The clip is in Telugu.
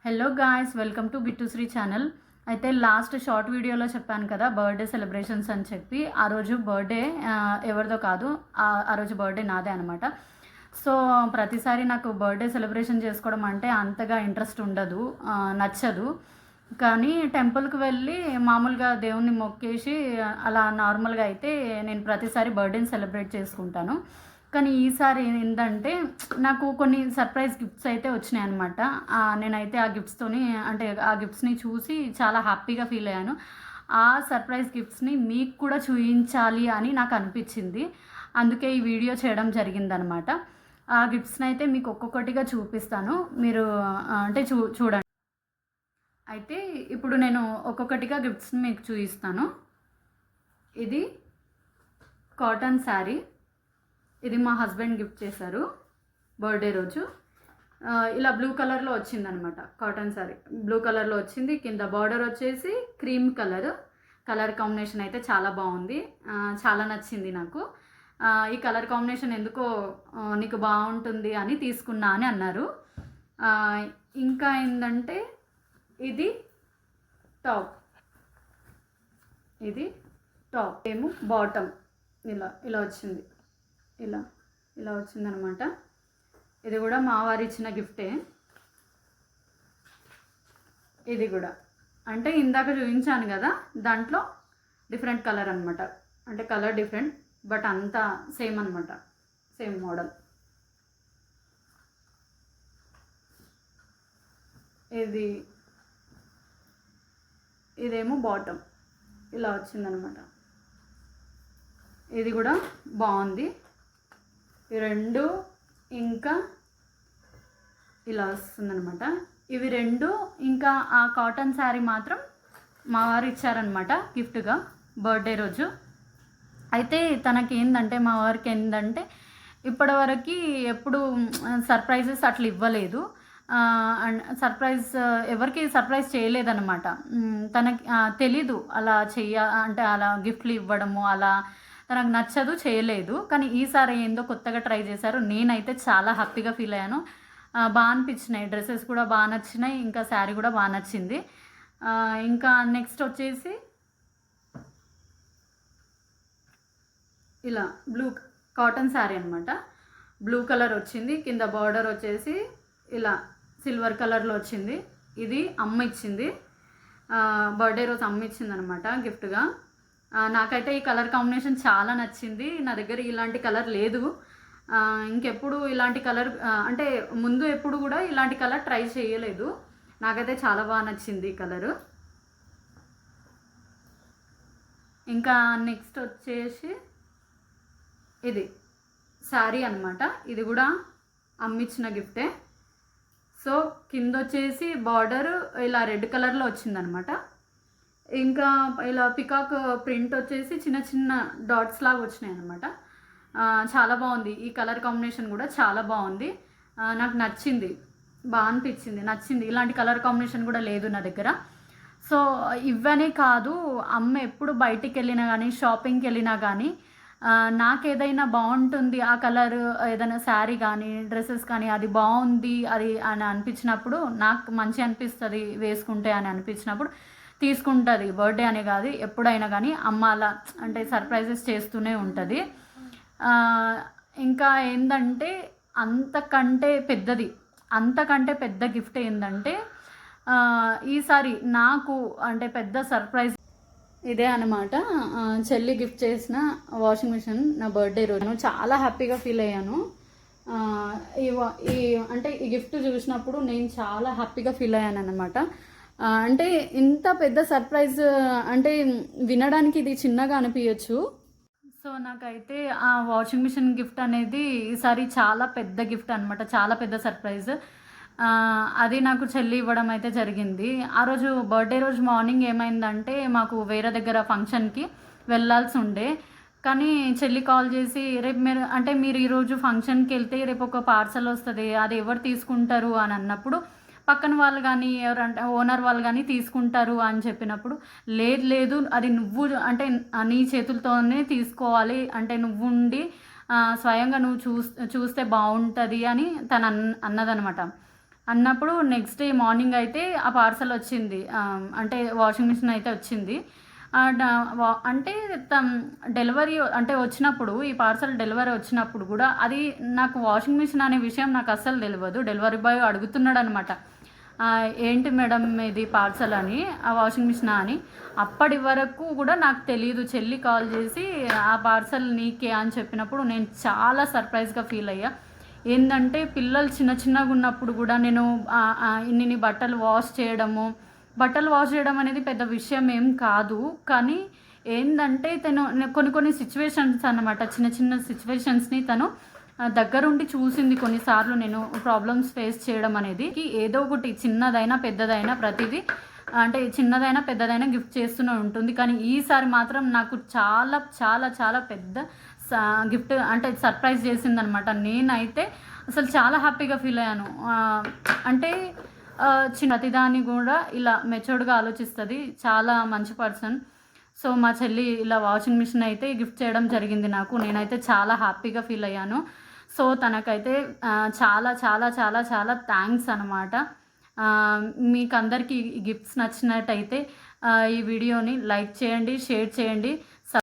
Hello guys, welcome to Bittushree channel. అయితే లాస్ట్ షార్ట్ వీడియోలో చెప్పాను కదా బర్త్డే సెలబ్రేషన్స్ అని చెప్పి. ఆ రోజు బర్త్డే ఎవరిదో కాదు, ఆ రోజు బర్త్డే నాదే అనమాట. సో ప్రతిసారి నాకు బర్త్డే సెలబ్రేషన్ చేసుకోవడం అంటే అంతగా ఇంట్రెస్ట్ ఉండదు, నచ్చదు. కానీ టెంపుల్కి వెళ్ళి మామూలుగా దేవుణ్ణి మొక్కేసి అలా నార్మల్గా అయితే నేను ప్రతిసారి బర్త్డేని సెలబ్రేట్ చేసుకుంటాను. కానీ ఈసారి ఏంటంటే నాకు కొన్ని సర్ప్రైజ్ గిఫ్ట్స్ అయితే వచ్చినాయి అనమాట. నేనైతే ఆ గిఫ్ట్స్తోని అంటే ఆ గిఫ్ట్స్ని చూసి చాలా హ్యాపీగా ఫీల్ అయ్యాను. ఆ సర్ప్రైజ్ గిఫ్ట్స్ని మీకు కూడా చూపించాలి అని నాకు అనిపించింది. అందుకే ఈ వీడియో చేయడం జరిగిందనమాట. ఆ గిఫ్ట్స్ని అయితే మీకు ఒక్కొక్కటిగా చూపిస్తాను, మీరు అంటే చూడండి. అయితే ఇప్పుడు నేను ఒక్కొక్కటిగా గిఫ్ట్స్ని మీకు చూపిస్తాను. ఇది కాటన్ శారీ, ఇది మా హస్బెండ్ గిఫ్ట్ చేశారు బర్త్డే రోజు. ఇలా బ్లూ కలర్లో వచ్చిందనమాట. కాటన్ శారీ బ్లూ కలర్లో వచ్చింది. కింద బార్డర్ వచ్చేసి క్రీమ్ కలర్ కాంబినేషన్ అయితే చాలా బాగుంది, చాలా నచ్చింది నాకు. ఈ కలర్ కాంబినేషన్ ఎందుకో నీకు బాగుంటుంది అని తీసుకున్నా అని అన్నారు. ఇంకా ఏంటంటే ఇది టాప్, ఏమో బాటమ్ ఇలా వచ్చింది, ఇలా వచ్చిందనమాట. ఇది కూడా మా వారు ఇచ్చిన గిఫ్టే. ఇది కూడా అంటే ఇందాక చూపించాను కదా, దాంట్లో డిఫరెంట్ కలర్ అనమాట. అంటే కలర్ డిఫరెంట్ బట్ అంతా సేమ్ అనమాట, సేమ్ మోడల్. ఇదేమో బాటమ్ ఇలా వచ్చిందనమాట. ఇది కూడా బాగుంది. ఈ రెండు ఇంకా ఇలా వస్తుందనమాట. ఇవి రెండు ఇంకా ఆ కాటన్ శారీ మాత్రం మా వారు ఇచ్చారనమాట గిఫ్ట్గా బర్త్డే రోజు. అయితే మా వారికి ఏంటంటే ఇప్పటివరకు ఎప్పుడు సర్ప్రైజెస్ అట్లా ఇవ్వలేదు. అండ్ ఎవరికి సర్ప్రైజ్ చేయలేదన్నమాట. తనకి తెలీదు అలా అంటే అలా గిఫ్ట్లు ఇవ్వడము అలా తనకు నచ్చదు, చేయలేదు. కానీ ఈసారి ఏందో కొత్తగా ట్రై చేశారు. నేనైతే చాలా హ్యాపీగా ఫీల్ అయ్యాను. బాగా అనిపించినాయి, డ్రెస్సెస్ కూడా బాగా నచ్చినాయి, ఇంకా శారీ కూడా బాగా నచ్చింది. ఇంకా నెక్స్ట్ వచ్చేసి ఇలా బ్లూ కాటన్ శారీ అనమాట. బ్లూ కలర్ వచ్చింది, కింద బార్డర్ వచ్చేసి ఇలా సిల్వర్ కలర్లో వచ్చింది. ఇది అమ్మ ఇచ్చింది, బర్త్డే రోజు అమ్మ ఇచ్చింది అనమాట గిఫ్ట్గా. నాకైతే ఈ కలర్ కాంబినేషన్ చాలా నచ్చింది. నా దగ్గర ఇలాంటి కలర్ లేదు, ఇంకెప్పుడు ఇలాంటి కలర్ అంటే ముందు ఎప్పుడు కూడా ఇలాంటి కలర్ ట్రై చేయలేదు. నాకైతే చాలా బాగా నచ్చింది ఈ కలరు. ఇంకా నెక్స్ట్ వచ్చేసి ఇది శారీ అనమాట. ఇది కూడా అమ్మిచ్చిన గిఫ్టే. సో కింద వచ్చేసి బార్డర్ ఇలా రెడ్ కలర్లో వచ్చిందనమాట. ఇంకా ఇలా పికాక్ ప్రింట్ వచ్చేసి చిన్న చిన్న డాట్స్ లాగా వచ్చినాయి అనమాట. చాలా బాగుంది. ఈ కలర్ కాంబినేషన్ కూడా చాలా బాగుంది, నాకు నచ్చింది, బాగా అనిపించింది, నచ్చింది. ఇలాంటి కలర్ కాంబినేషన్ కూడా లేదు నా దగ్గర. సో ఇవనే కాదు, అమ్మ ఎప్పుడు బయటికి వెళ్ళినా కానీ షాపింగ్కి వెళ్ళినా కానీ నాకు ఏదైనా బాగుంటుంది ఆ కలర్, ఏదైనా శారీ కానీ డ్రెస్సెస్ కానీ అది బాగుంది అది అని అనిపించినప్పుడు, నాకు మంచి అనిపిస్తుంది వేసుకుంటే అని అనిపించినప్పుడు తీసుకుంటుంది. బర్త్డే అనే కాదు, ఎప్పుడైనా కానీ అమ్మ అలా అంటే సర్ప్రైజెస్ చేస్తూనే ఉంటుంది. ఇంకా ఏంటంటే అంతకంటే పెద్ద గిఫ్ట్ ఏంటంటే ఈసారి నాకు అంటే పెద్ద సర్ప్రైజ్ ఇదే అనమాట. చెల్లి గిఫ్ట్ చేసిన వాషింగ్ మిషన్ నా బర్త్డే రోజు చాలా హ్యాపీగా ఫీల్ అయ్యాను. ఈ గిఫ్ట్ చూసినప్పుడు నేను చాలా హ్యాపీగా ఫీల్ అయ్యాను అనమాట. అంటే ఇంత పెద్ద సర్ప్రైజ్ అంటే వినడానికి ఇది చిన్నగా అనిపించచ్చు. సో నాకైతే ఆ వాషింగ్ మిషన్ గిఫ్ట్ అనేది ఈసారి చాలా పెద్ద గిఫ్ట్ అనమాట, చాలా పెద్ద సర్ప్రైజ్. అది నాకు చెల్లి ఇవ్వడం అయితే జరిగింది. ఆ రోజు బర్త్డే రోజు మార్నింగ్ ఏమైందంటే మాకు వేరే దగ్గర ఫంక్షన్కి వెళ్ళాల్సి ఉండే. కానీ చెల్లి కాల్ చేసి రేపు మీరు ఈరోజు ఫంక్షన్కి వెళ్తే రేపు ఒక పార్సల్ వస్తుంది, అది ఎవరు తీసుకుంటారు అని అన్నప్పుడు, పక్కన వాళ్ళు కానీ ఎవరంటే ఓనర్ వాళ్ళు కానీ తీసుకుంటారు అని చెప్పినప్పుడు, లేదు అది నువ్వు అంటే నీ చేతులతోనే తీసుకోవాలి, అంటే నువ్వు ఉండి స్వయంగా నువ్వు చూస్తే బాగుంటుంది అని తను అన్నదనమాట. అన్నప్పుడు నెక్స్ట్ డే మార్నింగ్ అయితే ఆ పార్సల్ వచ్చింది. అంటే వాషింగ్ మిషన్ అయితే వచ్చింది. అంటే డెలివరీ అంటే వచ్చినప్పుడు ఈ పార్సల్ డెలివరీ వచ్చినప్పుడు కూడా అది నాకు వాషింగ్ మిషన్ అనే విషయం నాకు అస్సలు తెలియదు. డెలివరీ బాయ్ అడుగుతున్నాడనమాట. ఏంటి మేడం ఇది పార్సల్ అని, ఆ వాషింగ్ మిషనా అని. అప్పటి వరకు కూడా నాకు తెలియదు. చెల్లి కాల్ చేసి ఆ పార్సల్ నీకే అని చెప్పినప్పుడు నేను చాలా సర్ప్రైజ్గా ఫీల్ అయ్యా. ఏంటంటే పిల్లలు చిన్న చిన్నగా ఉన్నప్పుడు కూడా నేను ఇన్ని బట్టలు వాష్ చేయడం అనేది పెద్ద విషయం ఏం కాదు. కానీ ఏంటంటే కొన్ని కొన్ని సిచ్యువేషన్స్ అన్నమాట, చిన్న చిన్న సిచ్యువేషన్స్ని తను దగ్గరుండి చూసింది. కొన్నిసార్లు నేను ప్రాబ్లమ్స్ ఫేస్ చేయడం అనేది ఏదో ఒకటి చిన్నదైనా పెద్దదైనా ప్రతిదీ అంటే చిన్నదైనా పెద్దదైనా గిఫ్ట్ చేస్తూనే ఉంటుంది. కానీ ఈసారి మాత్రం నాకు చాలా చాలా చాలా పెద్ద గిఫ్ట్ అంటే సర్ప్రైజ్ చేసిందనమాట. నేనైతే అసలు చాలా హ్యాపీగా ఫీల్ అయ్యాను. అంటే ప్రతిదాన్ని కూడా ఇలా మెచ్యూర్డ్గా ఆలోచిస్తుంది. చాలా మంచి పర్సన్. సో మా చెల్లి ఇలా వాషింగ్ మిషన్ అయితే గిఫ్ట్ చేయడం జరిగింది నాకు. నేనైతే చాలా హ్యాపీగా ఫీల్ అయ్యాను. సో తనకైతే చాలా చాలా చాలా చాలా థ్యాంక్స్ అనమాట. మీకు అందరికీ గిఫ్ట్స్ నచ్చినట్టయితే ఈ వీడియోని లైక్ చేయండి, షేర్ చేయండి.